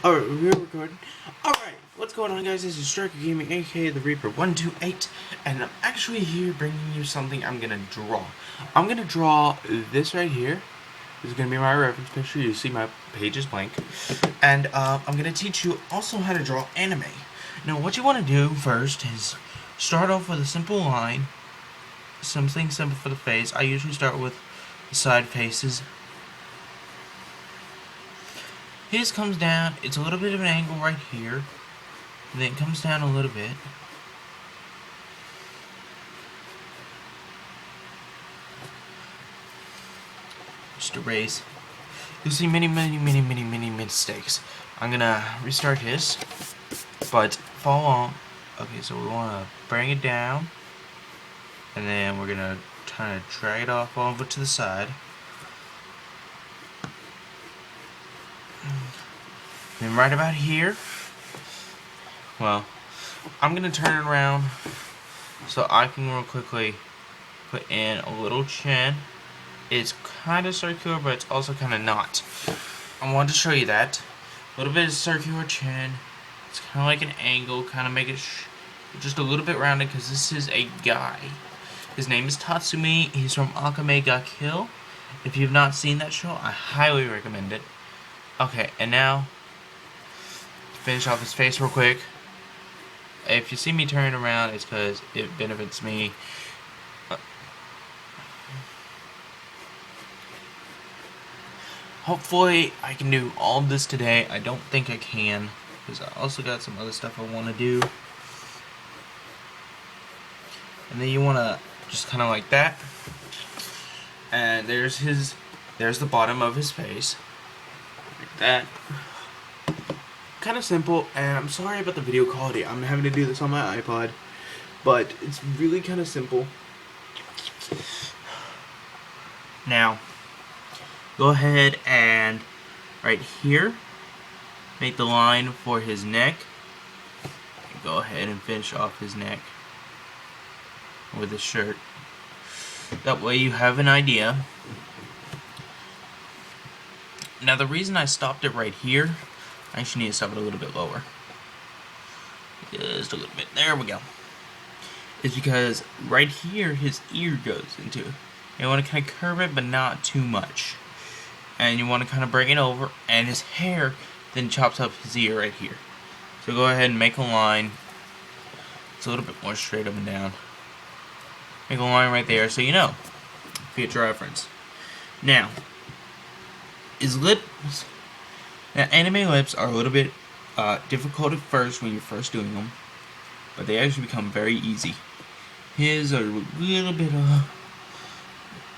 Alright, we're recording. Alright, what's going on, guys? This is Striker Gaming, aka the Reaper 128, and I'm actually here bringing you something I'm gonna draw. I'm gonna draw this right here. This is gonna be my reference picture. You see my page is blank. And I'm gonna teach you also how to draw anime. Now, what you want to do first is start off with a simple line. Something simple for the face. I usually start with the side faces. His comes down, it's a little bit of an angle right here, and then it comes down a little bit. Just erase. You'll see many mistakes. I'm gonna restart his, but follow on. Okay, so we wanna bring it down, and then we're gonna kind of drag it off over to the side. Then right about here, well, I'm going to turn it around so I can real quickly put in a little chin. It's kind of circular, but it's also kind of not. I wanted to show you that. A little bit of circular chin. It's kind of like an angle, kind of make it just a little bit rounded because this is a guy. His name is Tatsumi. He's from Akame ga Kill. If you've not seen that show, I highly recommend it. Okay, and now finish off his face real quick. If you see me turn it around, it's because it benefits me. Hopefully I can do all of this today. I don't think I can, because I also got some other stuff I want to do. And then you want to just kind of like that. And there's the bottom of his face. Like that. Kind of simple, and I'm sorry about the video quality. I'm having to do this on my iPod, but it's really kind of simple. Now, go ahead and right here, make the line for his neck. And go ahead and finish off his neck with his shirt. That way you have an idea. Now, the reason I stopped it right here, I actually need to stop it a little bit lower. Just a little bit. There we go. It's because right here his ear goes into. You want to kind of curve it, but not too much. And you want to kind of bring it over, and his hair then chops up his ear right here. So go ahead and make a line. It's a little bit more straight up and down. Make a line right there so you know. Future reference. Now, his lips. Now, anime lips are a little bit difficult at first when you're first doing them, but they actually become very easy. His are a little bit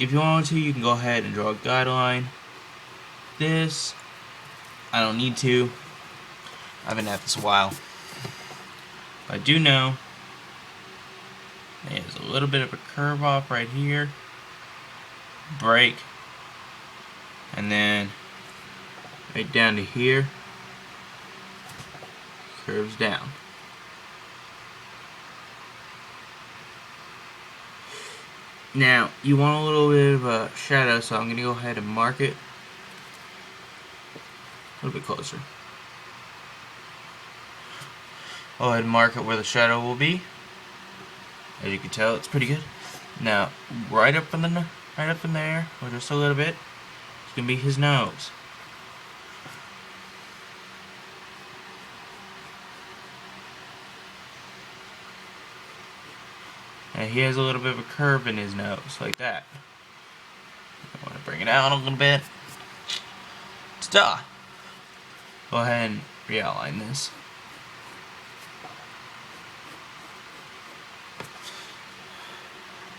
if you want to, you can go ahead and draw a guideline. This, I don't need to. I've been at this a while. But I do know there's a little bit of a curve off right here. Break. And then right down to here, curves down. Now, you want a little bit of a shadow, so I'm going to go ahead and mark it a little bit closer. Go ahead and mark it where the shadow will be. As you can tell, it's pretty good. Now, right up in there, or just a little bit, it's going to be his nose. And he has a little bit of a curve in his nose, like that. I want to bring it out a little bit. Stop. Go ahead and realign this.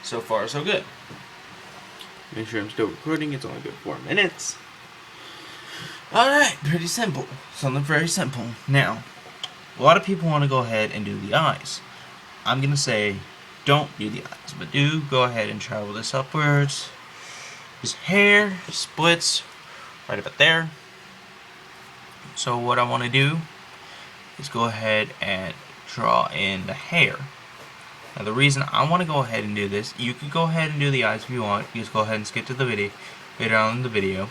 So far, so good. Make sure I'm still recording. It's only been 4 minutes. Alright, pretty simple. Something very simple. Now, a lot of people want to go ahead and do the eyes. I'm going to say, don't do the eyes, but do go ahead and travel this upwards. His hair splits right about there. So what I want to do is go ahead and draw in the hair. Now, the reason I want to go ahead and do this, you can go ahead and do the eyes if you want. You just go ahead and skip to the video later on in the video.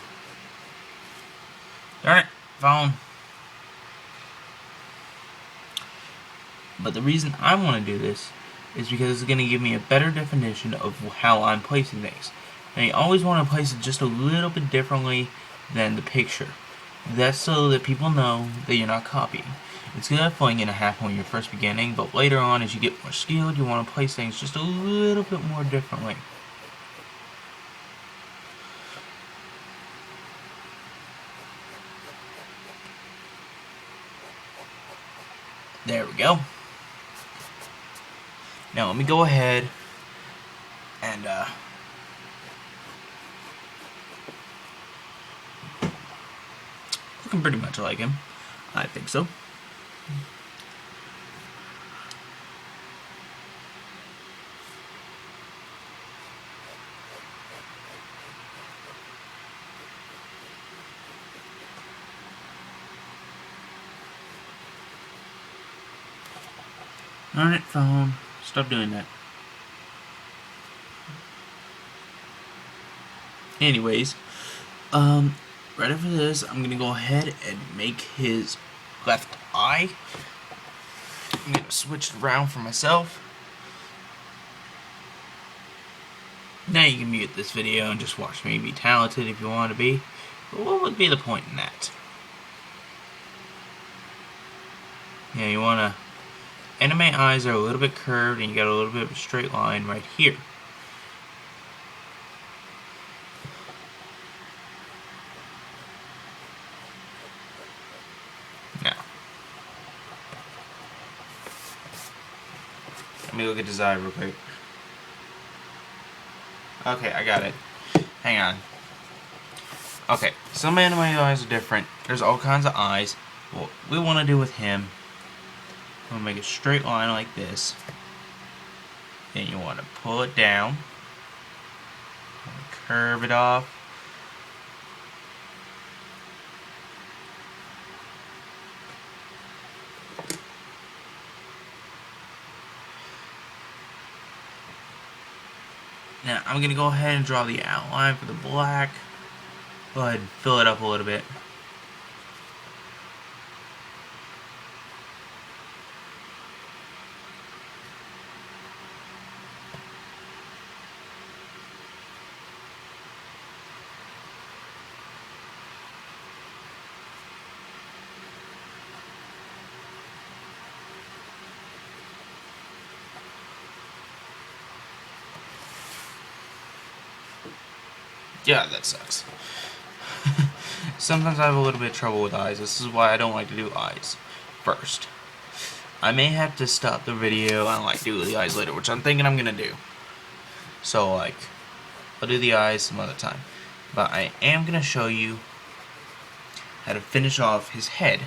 Darn it, phone. But the reason I want to do this is because it's going to give me a better definition of how I'm placing things. And you always want to place it just a little bit differently than the picture. That's so that people know that you're not copying. It's definitely going to happen when you're first beginning, but later on as you get more skilled, you want to place things just a little bit more differently. There we go. Now let me go ahead and looking pretty much like him. I think so. Alright, phone. Stop doing that. Anyways, right after this, I'm gonna go ahead and make his left eye. I'm gonna switch it around for myself. Now you can mute this video and just watch me be talented if you want to be. But what would be the point in that? Yeah, you wanna... Anime eyes are a little bit curved and you got a little bit of a straight line right here. Now, let me look at his eye real quick. Okay, I got it. Hang on. Okay, some anime eyes are different. There's all kinds of eyes. What we want to do with him, we're going to make a straight line like this. Then you want to pull it down. Curve it off. Now, I'm going to go ahead and draw the outline for the black. Go ahead and fill it up a little bit. Yeah, that sucks. Sometimes I have a little bit of trouble with eyes. This is why I don't like to do eyes first. I may have to stop the video and like do the eyes later, which I'm thinking I'm gonna do. So like, I'll do the eyes some other time. But I am gonna show you how to finish off his head.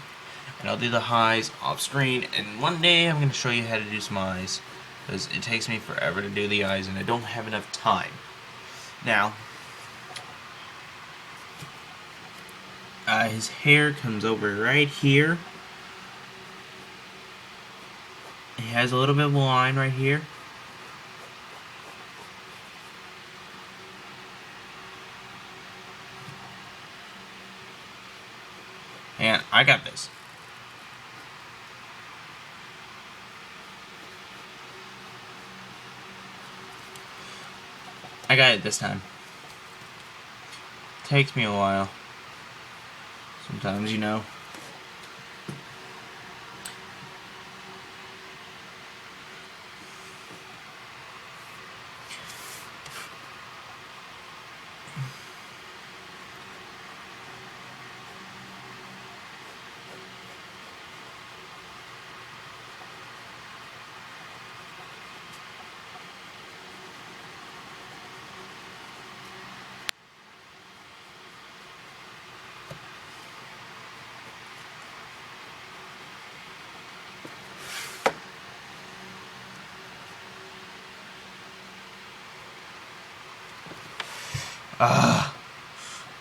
And I'll do the eyes off screen, and one day I'm gonna show you how to do some eyes. Because it takes me forever to do the eyes and I don't have enough time. Now, his hair comes over right here. He has a little bit of a line right here. And I got this. I got it this time. Takes me a while. Sometimes, you know.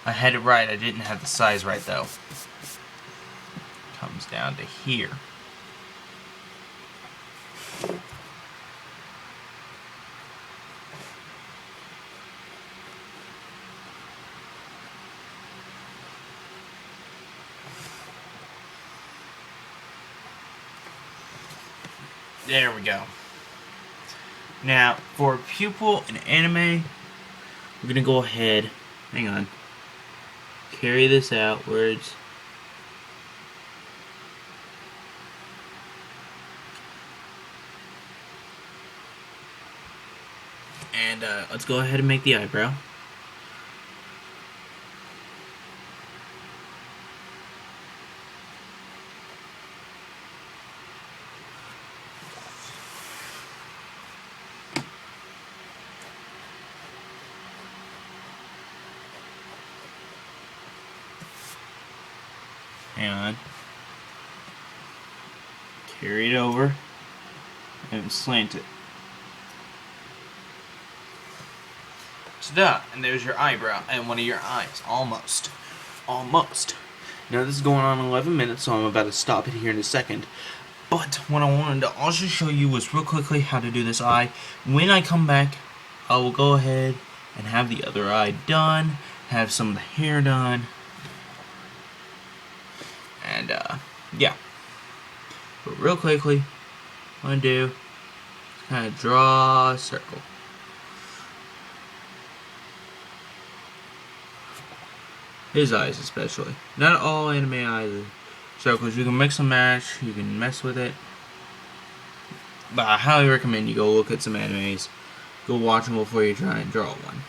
I had it right. I didn't have the size right though. Comes down to here. There we go. Now, for pupil in anime, we're gonna go ahead. Hang on. Carry this outwards. And let's go ahead and make the eyebrow. Hang on. Carry it over and slant it. Ta-da! And there's your eyebrow and one of your eyes. Almost. Almost. Now this is going on 11 minutes, so I'm about to stop it here in a second. But what I wanted to also show you was real quickly how to do this eye. When I come back, I will go ahead and have the other eye done, have some of the hair done, and yeah. But real quickly, what I'm gonna do is kind of draw a circle. His eyes especially. Not all anime eyes are circles. You can mix and match, you can mess with it. But I highly recommend you go look at some animes. Go watch them before you try and draw one.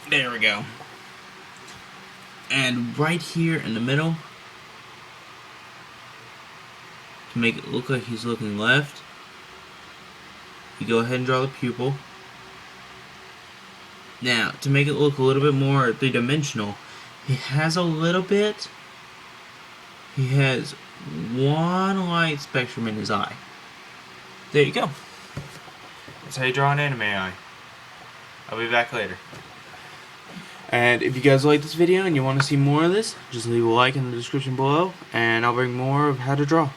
There we go. And right here in the middle, to make it look like he's looking left, you go ahead and draw the pupil. Now, to make it look a little bit more three-dimensional, he has a little bit. He has one light spectrum in his eye. There you go. That's how you draw an anime eye. I'll be back later. And if you guys like this video and you want to see more of this, just leave a like in the description below, and I'll bring more of how to draw.